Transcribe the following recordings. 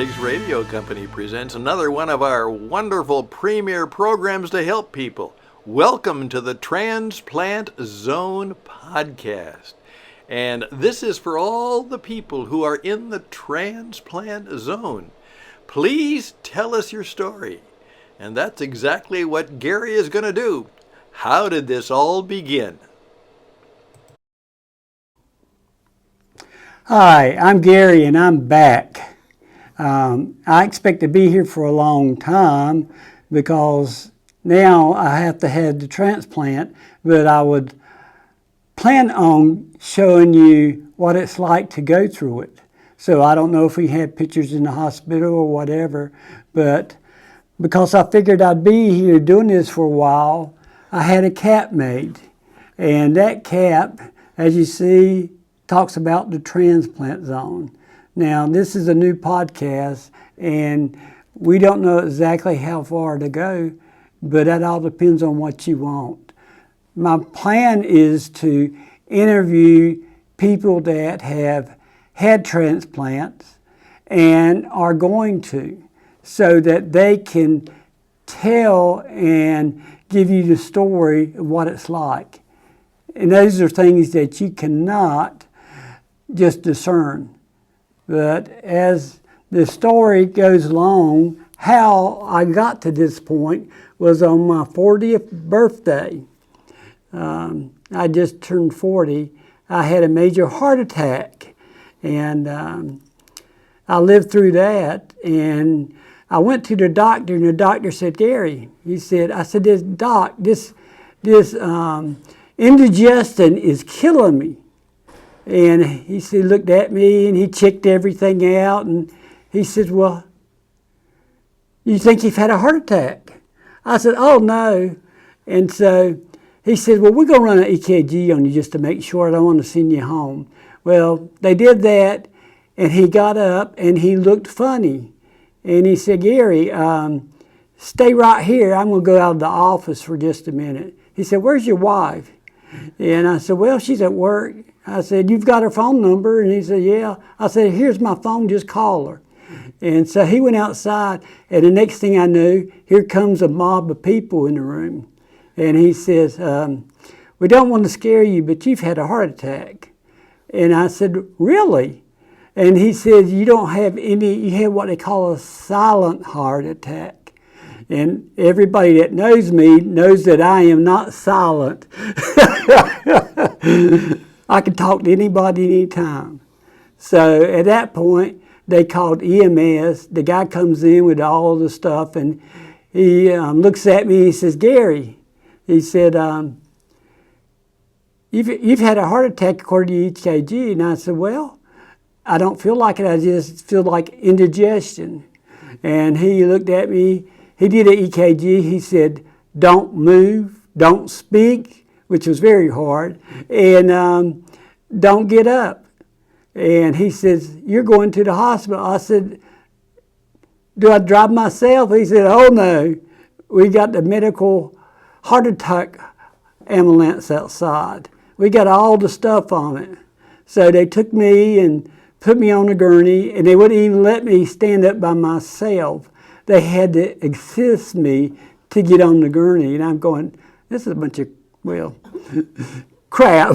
Pigs Radio Company presents another one of our wonderful premier programs to help people. Welcome to the Transplant Zone podcast. And this is for all the people who are in the transplant zone. Please tell us your story. And that's exactly what Gary is going to do. How did this all begin? Hi, I'm Gary and I'm back. I expect to be here for a long time because now I have to have the transplant, but I would plan on showing you what it's like to go through it. So I don't know if we have pictures in the hospital or whatever, but because I figured I'd be here doing this for a while, I had a cap made. And that cap, as you see, talks about the transplant zone. Now, this is a new podcast, and we don't know exactly how far to go, but that all depends on what you want. My plan is to interview people that have had transplants and are going to, so that they can tell and give you the story of what it's like. And those are things that you cannot just discern. But as the story goes along, how I got to this point was on my 40th birthday. I just turned 40. I had a major heart attack, and I lived through that. And I went to the doctor, and the doctor said, Gary, I said, this indigestion is killing me. And he said, looked at me and he checked everything out, and he said, well, you think you've had a heart attack? I said, oh no. And so he said, well, we're going to run an EKG on you just to make sure. I don't want to send you home. Well, they did that, and he got up and he looked funny. And he said, Gary, stay right here. I'm going to go out of the office for just a minute. He said, where's your wife? And I said, well, she's at work. I said, you've got her phone number? And he said, yeah. I said, here's my phone, just call her. And so he went outside, and the next thing I knew, here comes a mob of people in the room. And he says, we don't want to scare you, but you've had a heart attack. And I said, really? And he said, you have what they call a silent heart attack. And everybody that knows me knows that I am not silent. I can talk to anybody anytime. So at that point, they called EMS. The guy comes in with all the stuff, and he looks at me and he says, Gary, he said, you've had a heart attack according to EKG. And I said, well, I don't feel like it. I just feel like indigestion. And he looked at me. He did an EKG. He said, don't move, don't speak, which was very hard, and don't get up. And he says, you're going to the hospital. I said, do I drive myself? He said, oh no, we got the medical heart attack ambulance outside. We got all the stuff on it. So they took me and put me on a gurney, and they wouldn't even let me stand up by myself. They had to assist me to get on the gurney. And I'm going, this is a bunch of, well, crap.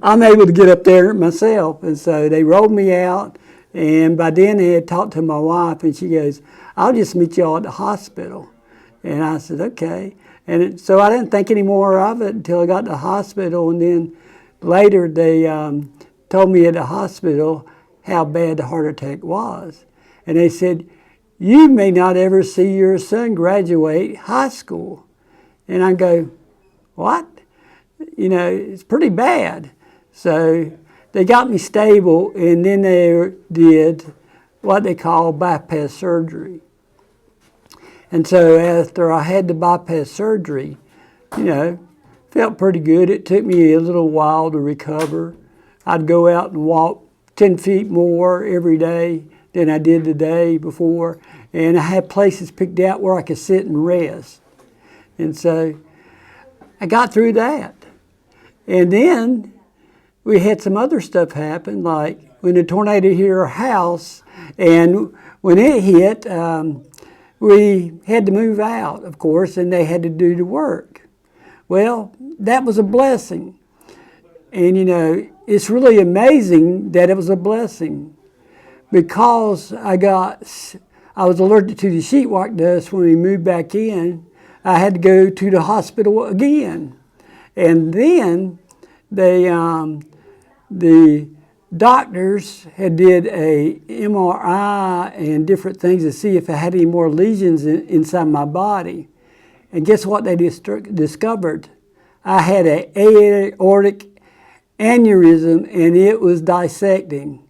I'm able to get up there myself. And so they rolled me out. And by then they had talked to my wife, and she goes, I'll just meet y'all at the hospital. And I said, okay. And so I didn't think any more of it until I got to the hospital. And then later they told me at the hospital how bad the heart attack was. And they said, you may not ever see your son graduate high school. And I go, what? It's pretty bad. So they got me stable, and then they did what they call bypass surgery. And so after I had the bypass surgery, felt pretty good. It took me a little while to recover. I'd go out and walk 10 feet more every day than I did the day before. And I had places picked out where I could sit and rest. And so I got through that. And then we had some other stuff happen, like when the tornado hit our house, and when it hit, we had to move out, of course, and they had to do the work. Well, that was a blessing. And it's really amazing that it was a blessing, because I was allergic to the sheetrock dust. When we moved back in, I had to go to the hospital again. And then the doctors had did a MRI and different things to see if I had any more lesions inside my body. And guess what they discovered? I had an aortic aneurysm, and it was dissecting.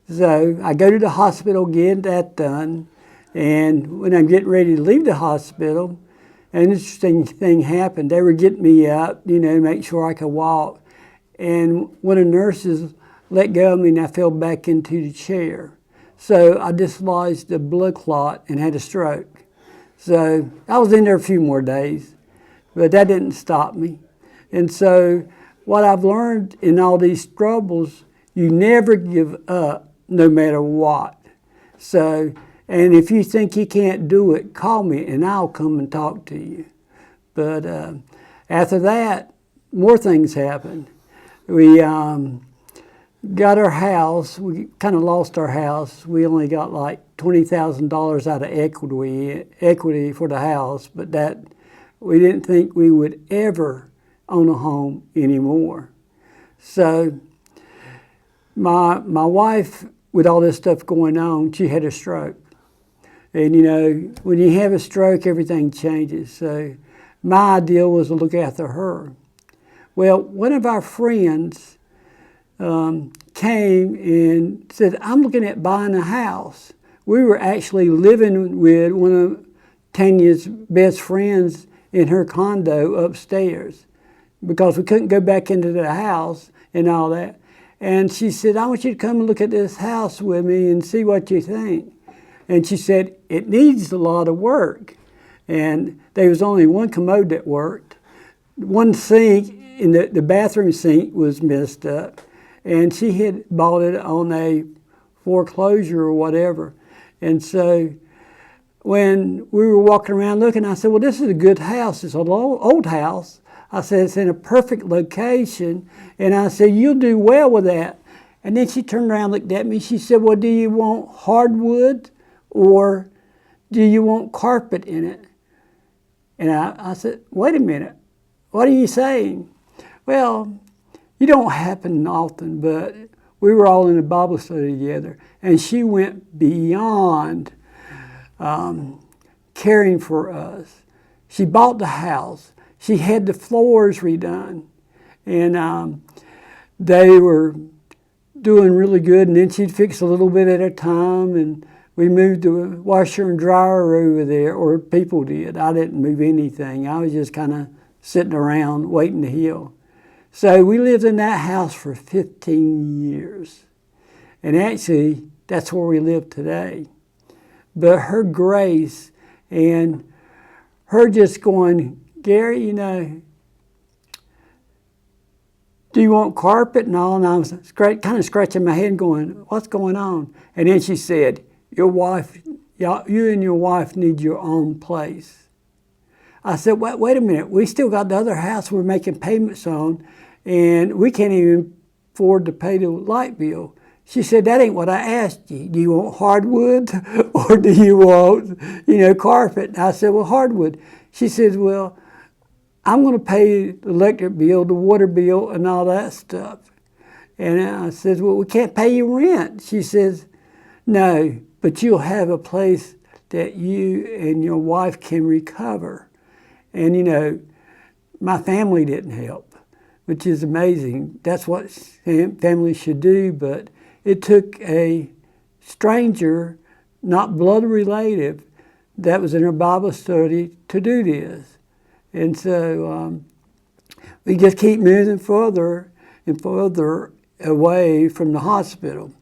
So I go to the hospital, get that done, and when I'm getting ready to leave the hospital, an interesting thing happened. They were getting me up, to make sure I could walk. And one of the nurses let go of me, and I fell back into the chair. So I dislodged a blood clot and had a stroke. So I was in there a few more days, but that didn't stop me. And so what I've learned in all these troubles, you never give up no matter what. So, and if you think you can't do it, call me and I'll come and talk to you. But after that, more things happened. We got our house. We kind of lost our house. We only got like $20,000 out of equity for the house, but that we didn't think we would ever own a home anymore. So my wife, with all this stuff going on, she had a stroke. And when you have a stroke, everything changes. So my idea was to look after her. Well, one of our friends came and said, I'm looking at buying a house. We were actually living with one of Tanya's best friends in her condo upstairs, because we couldn't go back into the house and all that. And she said, I want you to come and look at this house with me and see what you think. And she said, it needs a lot of work. And there was only one commode that worked. One sink in the bathroom sink was messed up. And she had bought it on a foreclosure or whatever. And so when we were walking around looking, I said, well, this is a good house. It's an old house. I said, it's in a perfect location. And I said, you'll do well with that. And then she turned around and looked at me. She said, well, do you want hardwood or do you want carpet in it? And I said, wait a minute. What are you saying? Well, you don't happen often, but we were all in a Bible study together. And she went beyond caring for us. She bought the house. She had the floors redone, and they were doing really good. And then she'd fix a little bit at a time, and we moved the washer and dryer over there, or people did. I didn't move anything. I was just kind of sitting around waiting to heal. So we lived in that house for 15 years. And actually, that's where we live today. But her grace and her just going, Gary, do you want carpet and all? And I was kind of scratching my head and going, what's going on? And then she said, you and your wife need your own place. I said, wait a minute. We still got the other house we're making payments on, and we can't even afford to pay the light bill. She said, that ain't what I asked you. Do you want hardwood or do you want, carpet? And I said, well, hardwood. She said, well, I'm going to pay the electric bill, the water bill, and all that stuff. And I said, well, we can't pay you rent. She says, no, but you'll have a place that you and your wife can recover. And, my family didn't help, which is amazing. That's what families should do, but it took a stranger, not blood related, that was in our Bible study to do this. And so we just keep moving further and further away from the hospital,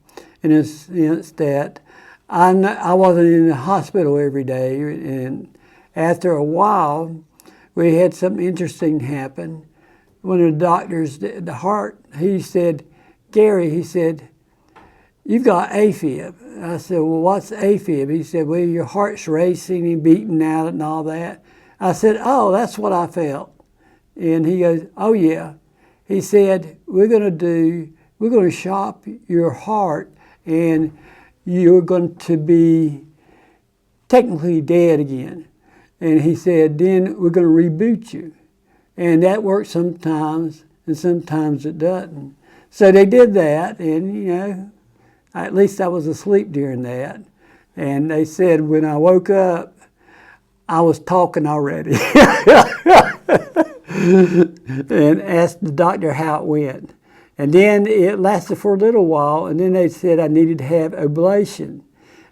in a sense that I wasn't in the hospital every day. And after a while, we had something interesting happen. One of the doctors, the heart, he said, Gary, he said, you've got AFib. I said, well, what's AFib? He said, well, your heart's racing and beating out and all that. I said, oh, that's what I felt. And he goes, oh, yeah. He said, we're going to shop your heart, and you're going to be technically dead again. And he said, then we're going to reboot you. And that works sometimes, and sometimes it doesn't. So they did that, and, at least I was asleep during that. And they said when I woke up, I was talking already. And asked the doctor how it went. And then it lasted for a little while, and then they said I needed to have ablation.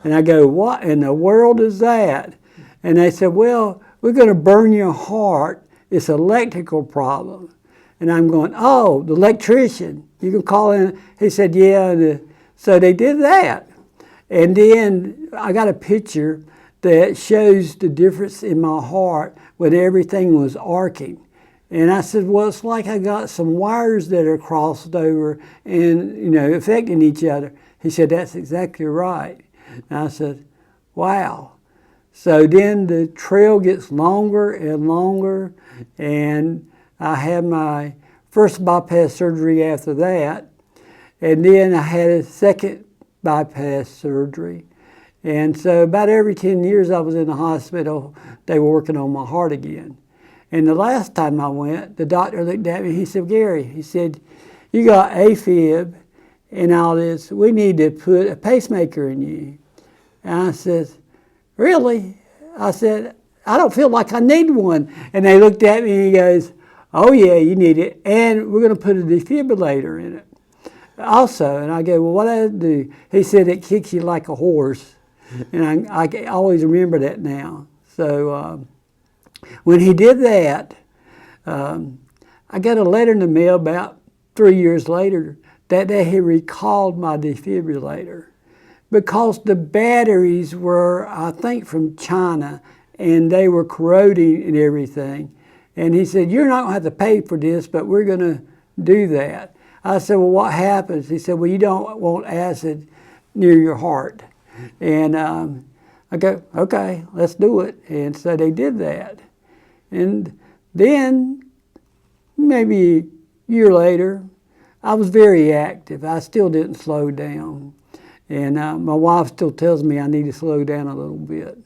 And I go, what in the world is that? And they said, well, we're going to burn your heart. It's an electrical problem. And I'm going, oh, the electrician. You can call in. He said, yeah. So they did that. And then I got a picture that shows the difference in my heart when everything was arcing. And I said, well, it's like I got some wires that are crossed over and, affecting each other. He said, that's exactly right. And I said, wow. So then the trail gets longer and longer, and I had my first bypass surgery after that, and then I had a second bypass surgery. And so about every 10 years I was in the hospital, they were working on my heart again. And the last time I went, the doctor looked at me, he said, Gary, he said, you got AFib and all this, we need to put a pacemaker in you. And I said, really? I said, I don't feel like I need one. And they looked at me and he goes, oh yeah, you need it. And we're going to put a defibrillator in it also. And I go, well, what does it do? He said, it kicks you like a horse. And I always remember that now. So when he did that, I got a letter in the mail about 3 years later that they had recalled my defibrillator because the batteries were, I think, from China, and they were corroding and everything. And he said, you're not going to have to pay for this, but we're going to do that. I said, well, what happens? He said, well, you don't want acid near your heart. And I go, okay, let's do it. And so they did that. And then, maybe a year later, I was very active. I still didn't slow down. And my wife still tells me I need to slow down a little bit.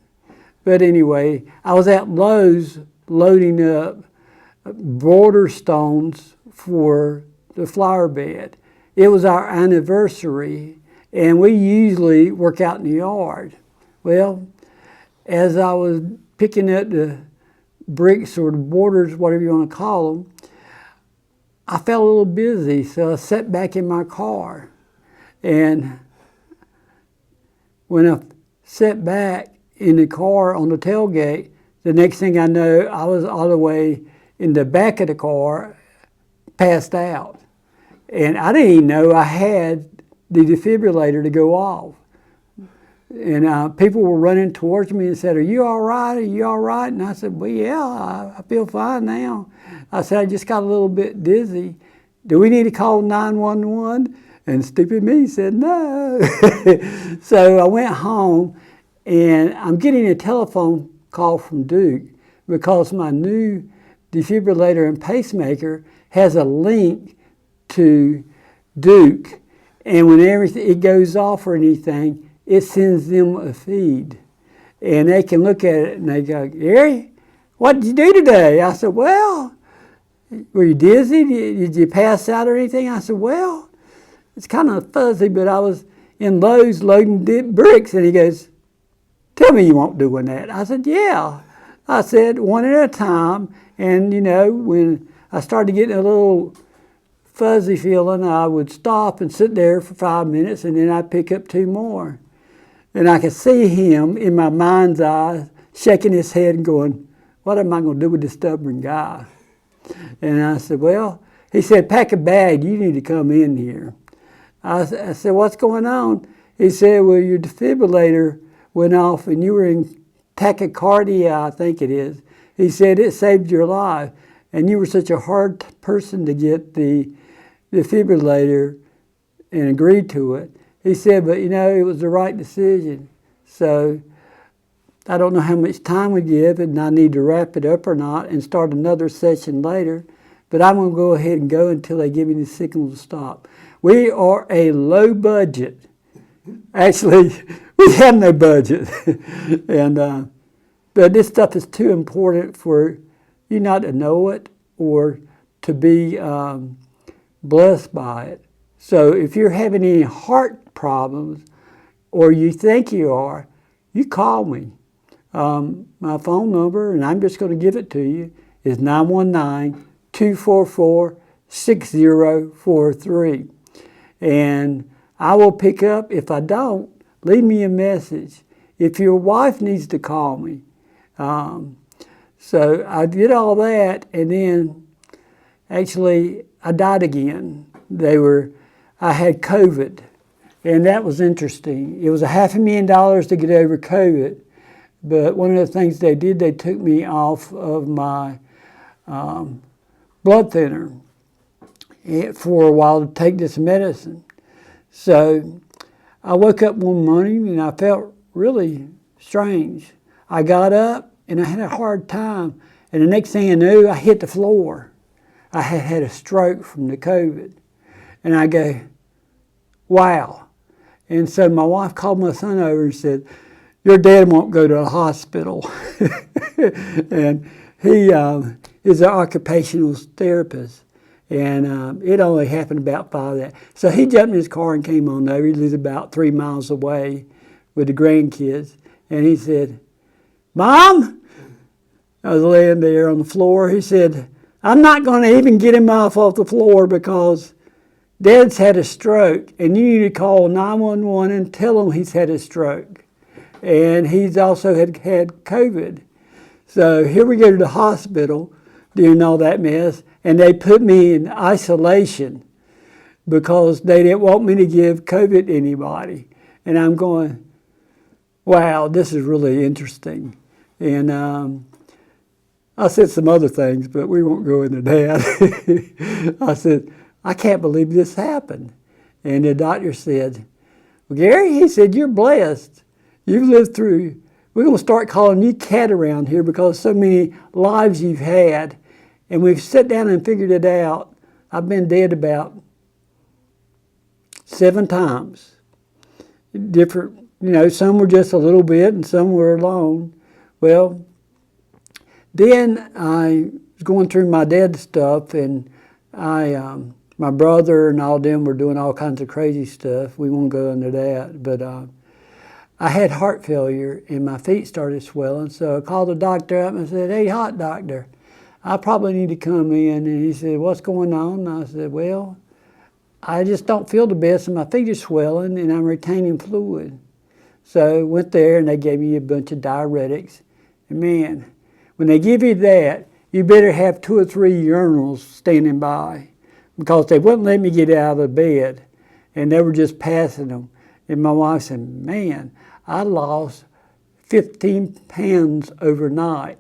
But anyway, I was at Lowe's loading up border stones for the flower bed. It was our anniversary, and we usually work out in the yard. Well, as I was picking up the bricks or the borders, whatever you want to call them, I felt a little busy, so I sat back in my car. And when I sat back in the car on the tailgate, the next thing I know, I was all the way in the back of the car, passed out. And I didn't even know I had the defibrillator to go off. And people were running towards me and said, are you all right? Are you all right? And I said, well, yeah, I feel fine now. I said, I just got a little bit dizzy. Do we need to call 911? And stupid me said, no. So I went home, and I'm getting a telephone call from Duke because my new defibrillator and pacemaker has a link to Duke. And whenever it goes off or anything, it sends them a feed. And they can look at it and they go, Gary, what did you do today? I said, well, were you dizzy? Did you pass out or anything? I said, well, it's kind of fuzzy, but I was in Lowe's loading bricks. And he goes, tell me you won't doing that. I said, yeah. I said, one at a time. And, when I started getting a little fuzzy feeling, I would stop and sit there for 5 minutes, and then I'd pick up 2 more. And I could see him in my mind's eye shaking his head and going, what am I going to do with this stubborn guy? And I said, well, he said, pack a bag. You need to come in here. I said, what's going on? He said, well, your defibrillator went off and you were in tachycardia, I think it is. He said, it saved your life. And you were such a hard person to get the defibrillator and agreed to it. he said, but it was the right decision. So I don't know how much time we give, and I need to wrap it up or not and start another session later. But I'm going to go ahead and go until they give me the signal to stop. We are a low budget. Actually, we have no budget. But this stuff is too important for you not to know it or to be blessed by it. So if you're having any heart problems or you think you are, you call me. My phone number, and I'm just going to give it to you, is 919-244-6043. And I will pick up. If I don't, leave me a message. If your wife needs to call me. So I did all that, and then actually I died again. I had COVID, and that was interesting. It was $500,000 to get over COVID, but one of the things they did, they took me off of my blood thinner for a while to take this medicine. So I woke up one morning and I felt really strange. I got up and I had a hard time, and the next thing I knew, I hit the floor. I had had a stroke from the COVID. And I go, wow. And so my wife called my son over and said, your dad won't go to the hospital. And he is an occupational therapist. And it only happened about 5 days. So he jumped in his car and came on over. He lives about 3 miles away with the grandkids. And he said, Mom? I was laying there on the floor. He said, I'm not going to even get him off the floor because Dad's had a stroke, and you need to call 911 and tell him he's had a stroke. And he's also had COVID. So here we go to the hospital doing all that mess, and they put me in isolation because they didn't want me to give COVID to anybody. And I'm going, wow, this is really interesting. And I said some other things, but we won't go into that. I said, I can't believe this happened. And the doctor said, well, Gary, he said, you're blessed. You've lived through. We're going to start calling you Cat around here because so many lives you've had. And we've sat down and figured it out. I've been dead about 7 times. Different, some were just a little bit and some were long. Well, then I was going through my dad's stuff, and my brother and all them were doing all kinds of crazy stuff. We won't go into that, but I had heart failure and my feet started swelling. So I called the doctor up and said, hey, heart doctor, I probably need to come in. And he said, what's going on? And I said, well, I just don't feel the best and my feet are swelling and I'm retaining fluid. So I went there and they gave me a bunch of diuretics. And man, when they give you that, you better have 2 or 3 urinals standing by because they wouldn't let me get out of the bed and they were just passing them. And my wife said, man, I lost 15 pounds overnight.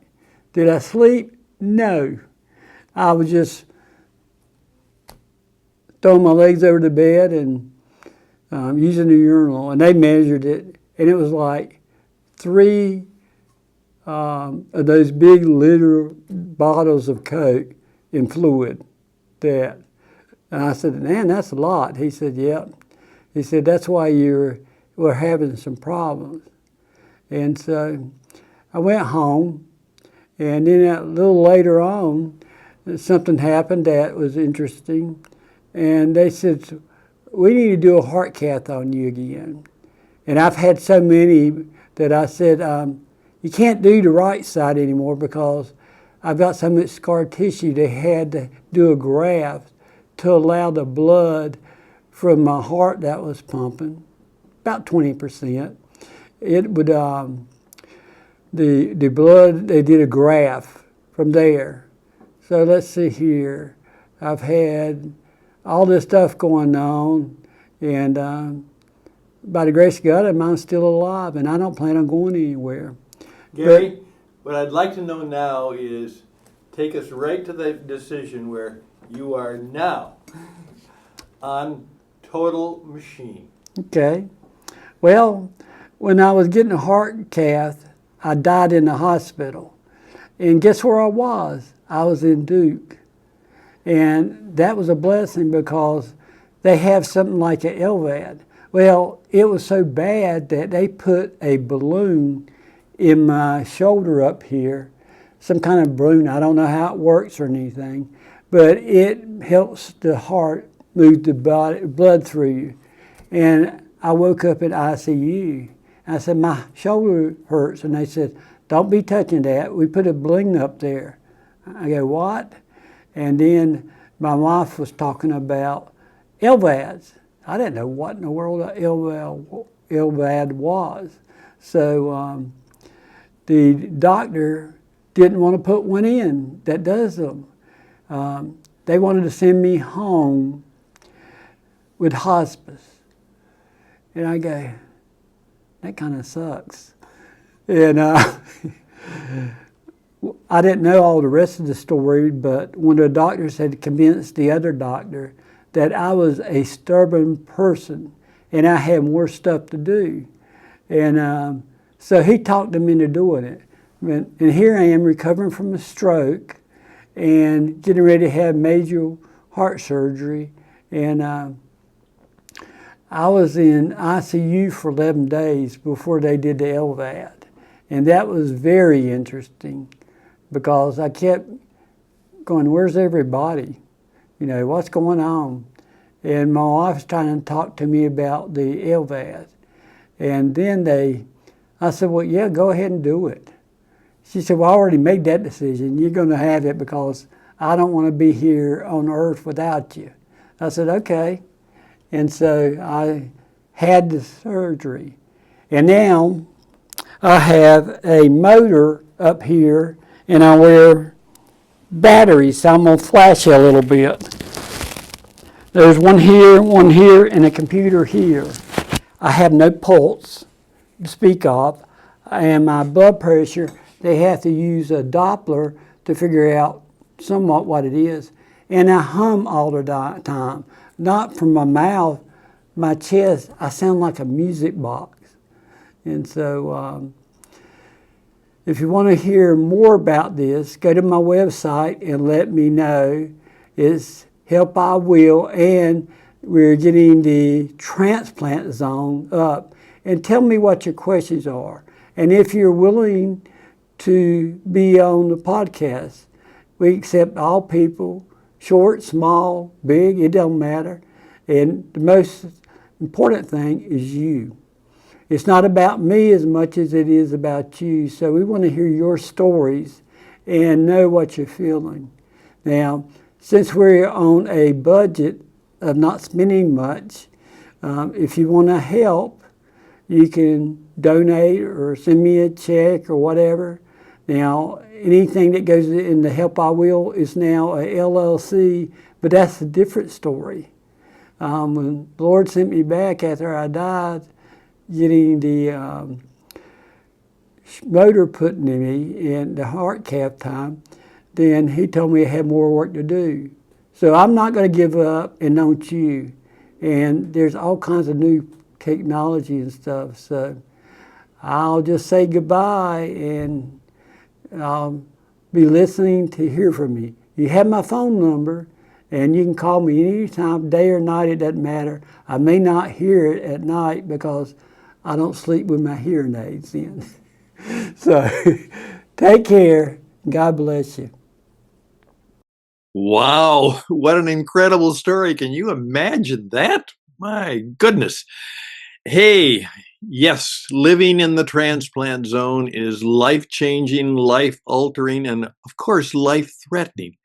Did I sleep? No. I was just throwing my legs over the bed and using the urinal. And they measured it, and it was like 3 of those big liter bottles of Coke in fluid. And I said, man, that's a lot. He said, yep. He said, that's why we're having some problems. And so I went home, and then a little later on, something happened that was interesting. And they said, we need to do a heart cath on you again. And I've had so many that I said, you can't do the right side anymore because I've got so much scar tissue. They had to do a graft to allow the blood from my heart that was pumping, about 20%. It would, the blood, they did a graft from there. So let's see here. I've had all this stuff going on, and by the grace of God, I'm still alive, and I don't plan on going anywhere. Gary, what I'd like to know now is take us right to the decision where you are now on total machine. Okay. Well, when I was getting a heart cath, I died in the hospital. And guess where I was? I was in Duke. And that was a blessing because they have something like an LVAD. Well, it was so bad that they put a balloon in my shoulder up here, some kind of balloon. I don't know how it works or anything, but it helps the heart move the blood through you. And I woke up at ICU. I said, my shoulder hurts. And they said, don't be touching that. We put a balloon up there. I go, what? And then my wife was talking about LVADs. I didn't know what in the world an LVAD was. So the doctor didn't want to put one in that does them. They wanted to send me home with hospice. And I go, that kind of sucks. And I didn't know all the rest of the story, but one of the doctors had convinced the other doctor that I was a stubborn person and I had more stuff to do. And so he talked him into doing it. And here I am recovering from a stroke and getting ready to have major heart surgery. And I was in ICU for 11 days before they did the LVAD. And that was very interesting because I kept going, where's everybody? You know, what's going on? And my wife was trying to talk to me about the LVAD. And then I said, well, yeah, go ahead and do it. She said, well, I already made that decision. You're going to have it because I don't want to be here on earth without you. I said, okay. And so I had the surgery. And now I have a motor up here and I wear batteries, so I'm going to flash you a little bit. There's one here, and a computer here. I have no pulse to speak of, and my blood pressure, they have to use a Doppler to figure out somewhat what it is. And I hum all the time, not from my mouth, my chest. I sound like a music box. And so if you want to hear more about this, go to my website and let me know. It's Help I Will, and we're getting the Transplant Zone up. And tell me what your questions are. And if you're willing to be on the podcast, we accept all people, short, small, big, it don't matter. And the most important thing is you. It's not about me as much as it is about you. So we want to hear your stories and know what you're feeling. Now, since we're on a budget of not spending much, if you want to help, you can donate or send me a check or whatever. Now, anything that goes in the Help I Will is now a LLC, but that's a different story. When the Lord sent me back after I died, getting the motor put in me in the heart cath time, then he told me I had more work to do. So I'm not going to give up, and don't you. And there's all kinds of new technology and stuff. So I'll just say goodbye, and I'll be listening to hear from you. You have my phone number, and you can call me anytime, day or night, it doesn't matter. I may not hear it at night because I don't sleep with my hearing aids in. So take care. God bless you. Wow, what an incredible story. Can you imagine that? My goodness. Hey, yes, living in the transplant zone is life-changing, life-altering, and of course, life-threatening.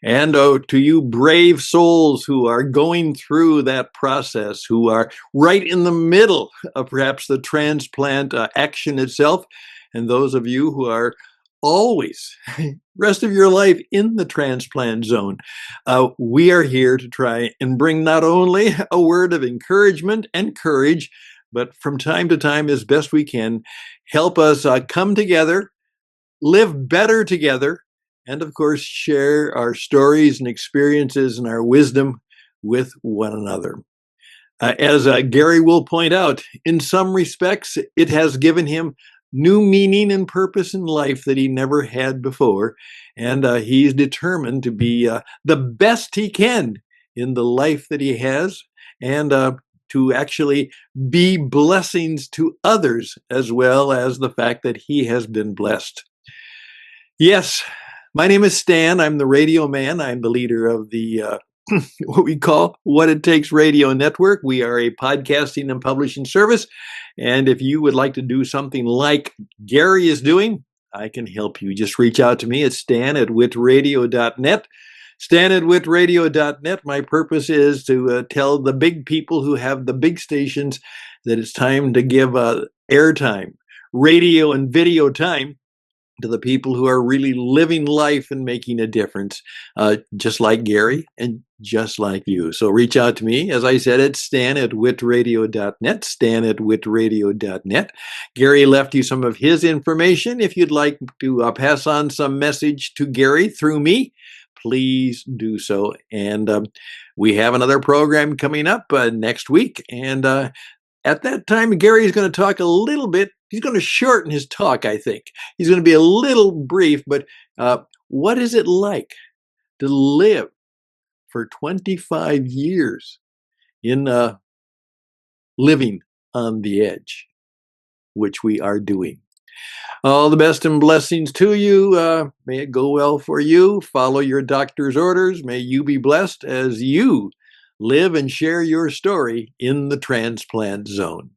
And oh, to you brave souls who are going through that process, who are right in the middle of perhaps the transplant action itself, and those of you who are always, rest of your life in the transplant zone, we are here to try and bring not only a word of encouragement and courage, but from time to time, as best we can, help us come together, live better together, and of course, share our stories and experiences and our wisdom with one another. As Gary will point out, in some respects, it has given him new meaning and purpose in life that he never had before. And he's determined to be the best he can in the life that he has, and to actually be blessings to others, as well as the fact that he has been blessed. Yes, my name is Stan. I'm the radio man. I'm the leader of the what we call What It Takes Radio Network. We are a podcasting and publishing service. And if you would like to do something like Gary is doing, I can help you. Just reach out to me at stan@witradio.net. Stan@witradio.net. My purpose is to tell the big people who have the big stations that it's time to give airtime, radio and video time, to the people who are really living life and making a difference, just like Gary and just like you. So reach out to me. As I said, it's stan@witradio.net, stan@witradio.net. Gary left you some of his information. If you'd like to pass on some message to Gary through me, please do so. And we have another program coming up next week. And at that time, Gary is going to talk a little bit. He's going to shorten his talk, I think. He's going to be a little brief, but what is it like to live for 25 years in living on the edge, which we are doing? All the best and blessings to you. May it go well for you. Follow your doctor's orders. May you be blessed as you live and share your story in the transplant zone.